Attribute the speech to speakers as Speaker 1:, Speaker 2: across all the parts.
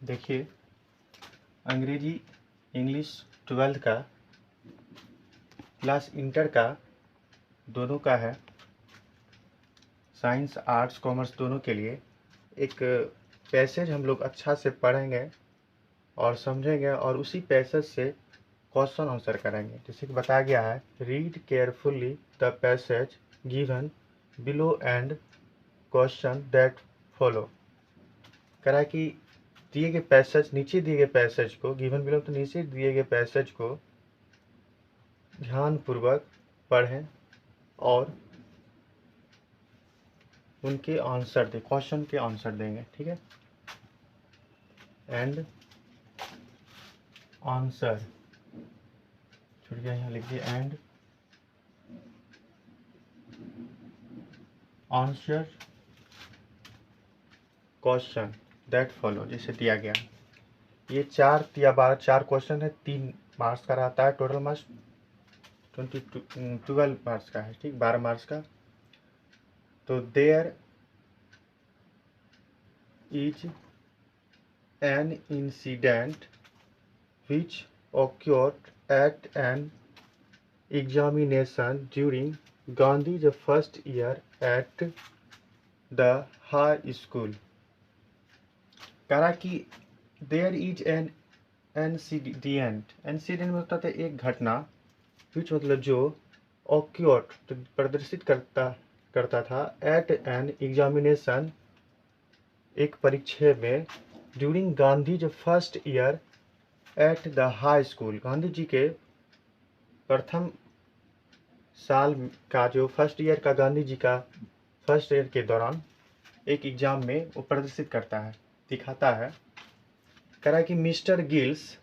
Speaker 1: देखिए, अंग्रेजी English 12th का क्लास इंटर का दोनों का है, साइंस आर्ट्स कॉमर्स दोनों के लिए एक पैसेज हम लोग अच्छा से पढ़ेंगे और समझेंगे और उसी पैसेज से क्वेश्चन आंसर करेंगे। जैसे कि बताया गया है, read carefully the passage given below and question that follow. कह रहा है कि दिए गए पैसेज, नीचे दिए गए पैसेज को, गिवन बिलो तो नीचे दिए गए पैसेज को ध्यानपूर्वक पढ़ें और उनके आंसर दें, क्वेश्चन के आंसर देंगे। ठीक है, एंड आंसर छूट गया, यहाँ लिख दिए and answer question that follow, जैसे दिया गया। ये 4 या 12 क्वेश्चन है, 3 मार्क्स का रहता है, टोटल मार्क्स 12 मार्क्स का है। ठीक, 12 मार्क्स का। तो there is an incident which occurred at an examination during Gandhi's first year at the high school। कह रहा कि there is an incident मतलब है एक घटना, which मतलब जो, occurred तो प्रदर्शित करता था, at an examination एक परीक्षा में, during Gandhi's first year at the high school, Gandhi ji के प्रथम साल का जो फर्स्ट ईयर का, गांधी जी का फर्स्ट ईयर के दौरान एक एग्जाम में वो प्रदर्शित करता है, दिखाता है। कह रहा है कि Mr gills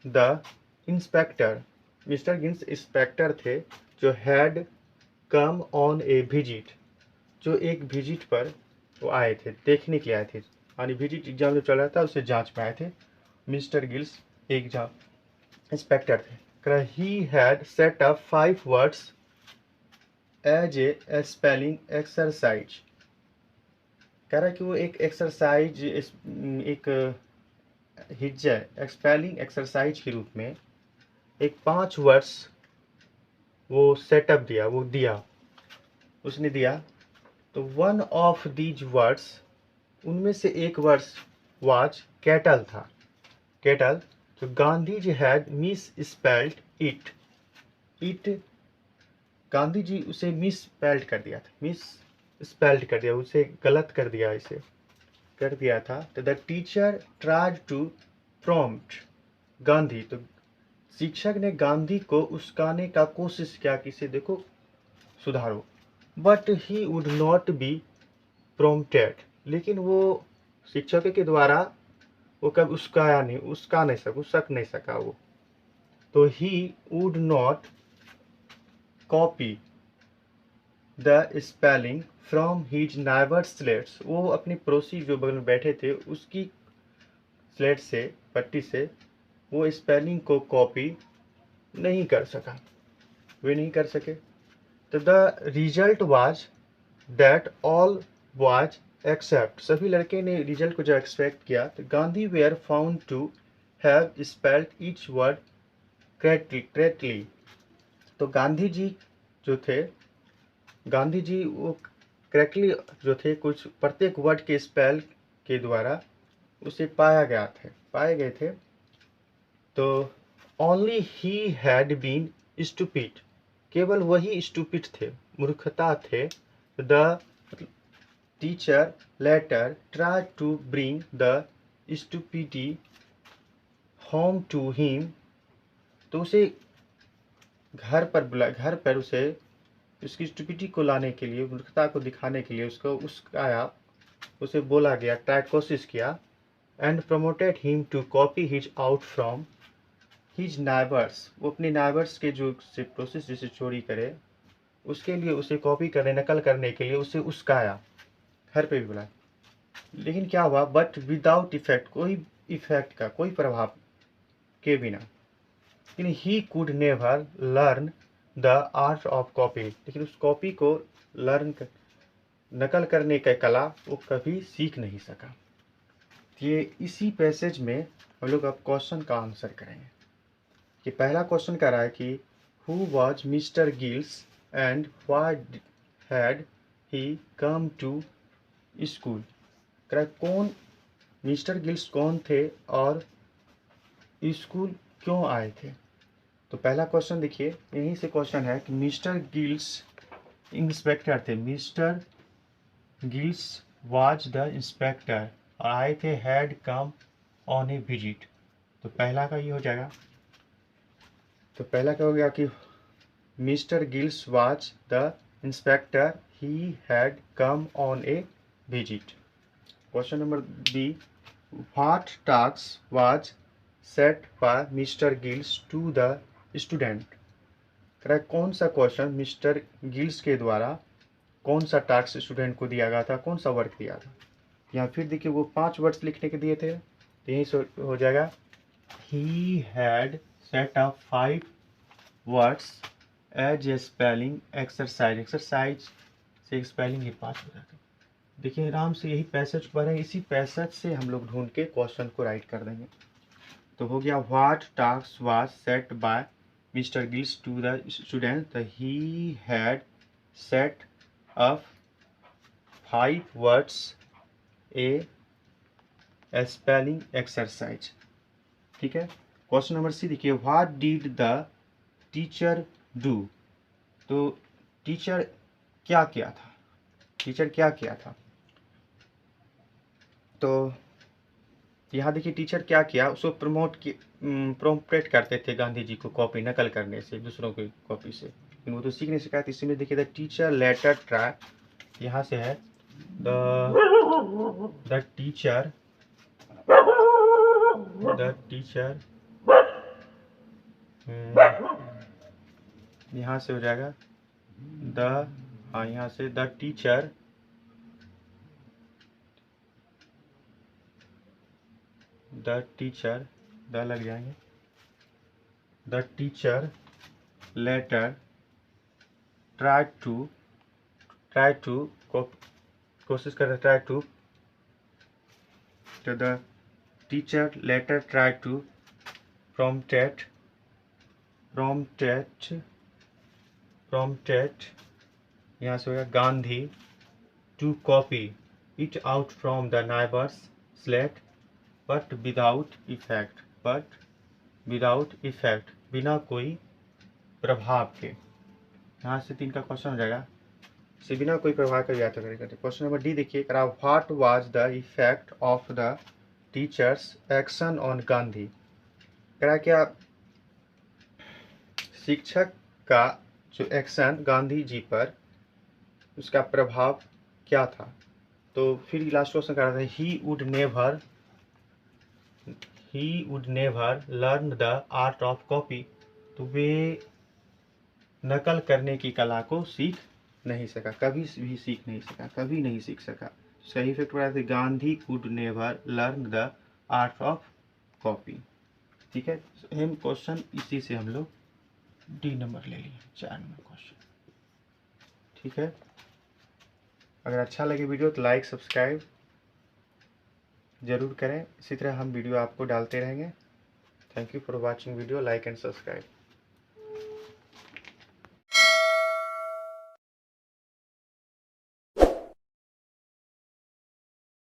Speaker 1: the inspector, mister gills inspector थे, जो had come on a visit, जो एक विजिट पर वो आए थे, देखने के लिए आए थे, यानी विजिट एग्जाम जो चल रहा था उसे जांच में आए थे। मिस्टर गिल्स एग्जाम इंस्पेक्टर थे। He had set up 5 words as a spelling exercise। कह रहा है कि वो एक एक्सरसाइज, एक हिज्जा स्पेलिंग एक्सरसाइज के रूप में एक 5 वर्ड्स वो सेटअप दिया, वो दिया, उसने दिया। तो वन ऑफ दीज वर्ड्स, उनमें से एक वर्ड्स वाज कैटल था, कैटल। तो Gandhi ji had misspelled it, it Gandhi ji उसे मिस स्पेल्ड कर दिया था, मिस स्पेल्ड कर दिया, उसे गलत कर दिया, इसे कर दिया था। तो the teacher tried to prompt Gandhi, तो शिक्षक ने गांधी को उस्काने का कोशिश किया कि इसे देखो सुधारो, but he would not be prompted, लेकिन वो शिक्षक के द्वारा वो कब उस्काया नहीं, उसक नहीं सका वो। तो he would not copy the spelling from his neighbour slates, वो अपनी पड़ोसी जो बगल में बैठे थे उसकी स्लेट से, पट्टी से वो स्पेलिंग को कॉपी नहीं कर सका, वे नहीं कर सके। तो the result was that all was except, सभी लड़के ने रिजल्ट को जो एक्सपेक्ट किया, तो Gandhi were found to have spelled each word correctly. तो गांधी जी जो थे, गांधी जी वो करेक्टली जो थे, कुछ प्रत्येक वर्ड के स्पेल के द्वारा उसे पाए गए थे। तो only he had been stupid, केवल वही स्टूपिड थे, मूर्खता थे। The teacher later tried to bring the stupidity home to him, तो उसे घर पर उसे उसकी स्टूपिडिटी को लाने के लिए, मूर्खता को दिखाने के लिए उसको उस्काया, उसे बोला गया, ट्राई कोशिश किया। And promoted him to copy his out from his neighbours, वो अपने नाइबर्स के जो से प्रोसेस जिसे चोरी करे उसके लिए उसे कॉपी करने, नकल करने के लिए उसे उस्काया, घर पे भी बुलाया। लेकिन क्या हुआ, बट विदाउट इफेक्ट, कोई इफेक्ट का कोई प्रभाव के बिना। लेकिन he could never learn the art of copy, लेकिन उस कॉपी को नकल करने का कला वो कभी सीख नहीं सका। ये इसी पैसेज में हम लोग अब क्वेश्चन का आंसर करेंगे। कि पहला क्वेश्चन कह रहा है कि who was Mr Giles and why had he come to school. कह रहा है कौन मिस्टर गिल्स कौन थे और स्कूल क्यों आए थे। तो पहला क्वेश्चन देखिए, यहीं से क्वेश्चन है कि मिस्टर गिल्स इंस्पेक्टर थे। Mister Giles was the inspector और आए थे had come on a visit. तो पहला का ये हो जाएगा। तो पहला क्या हो गया कि Mr Giles was the inspector he had come on a visit. Question number B, what task was set by mister gills to the student. कौन सा क्वेश्चन मिस्टर गिल्स के द्वारा कौन सा टास्क स्टूडेंट को दिया गया था, कौन सा वर्क दिया था। यहाँ फिर देखिए वो 5 वर्ड्स लिखने के दिए थे, तो यही से हो जाएगा he had set up 5 words as a spelling exercise. Exercise से स्पेलिंग ही 5 हो जाता है। देखिए आराम से यही पैसेज पढ़े, इसी पैसेज से हम लोग ढूंढ के क्वेश्चन को राइट कर देंगे। तो हो गया what task was set by mister gills to the student. He had set up 5 words a spelling exercise। ठीक है। क्वेश्चन नंबर सी देखिए, what did the teacher do. तो टीचर क्या किया था, टीचर क्या किया था। तो यहाँ देखिए टीचर क्या किया, उसको प्रोम्प्टेट करते थे गांधी जी को कॉपी नकल करने से, दूसरों की कॉपी से, लेकिन वो तो सीख नहीं सका। इसमें देखिए द टीचर लेटर ट्राई, यहाँ से है द टीचर यहाँ से हो जाएगा यहाँ से द टीचर द लग जाएंगे। The teacher later tried to कोशिश कर रहे ट्राई टू। तो the teacher later tried to prompted यहाँ से हो गया Gandhi to copy it out from the neighbour's slate but without effect, बिना कोई प्रभाव के। यहाँ से 3 का क्वेश्चन हो जाएगा, से बिना कोई प्रभाव के याद करेगा। क्वेश्चन नंबर डी देखिए, what was the effect of the teachers action on Gandhi. क्या शिक्षक का जो एक्शन गांधी जी पर, उसका प्रभाव क्या था। तो फिर लास्ट क्वेश्चन कर रहा था he would never learn the art of copy. तो वे नकल करने की कला को सीख नहीं सका, कभी भी सीख नहीं सका, कभी नहीं सीख सका। सही इफेक्ट पड़ा था Gandhi would never learn the art of copy. ठीक है। सेम क्वेश्चन इसी से हम लोग डी नंबर ले लिए, 4 नंबर क्वेश्चन। ठीक है। अगर अच्छा लगे वीडियो तो लाइक सब्सक्राइब जरूर करें। इसी तरह हम वीडियो आपको डालते रहेंगे। Thank you for watching video, like and subscribe.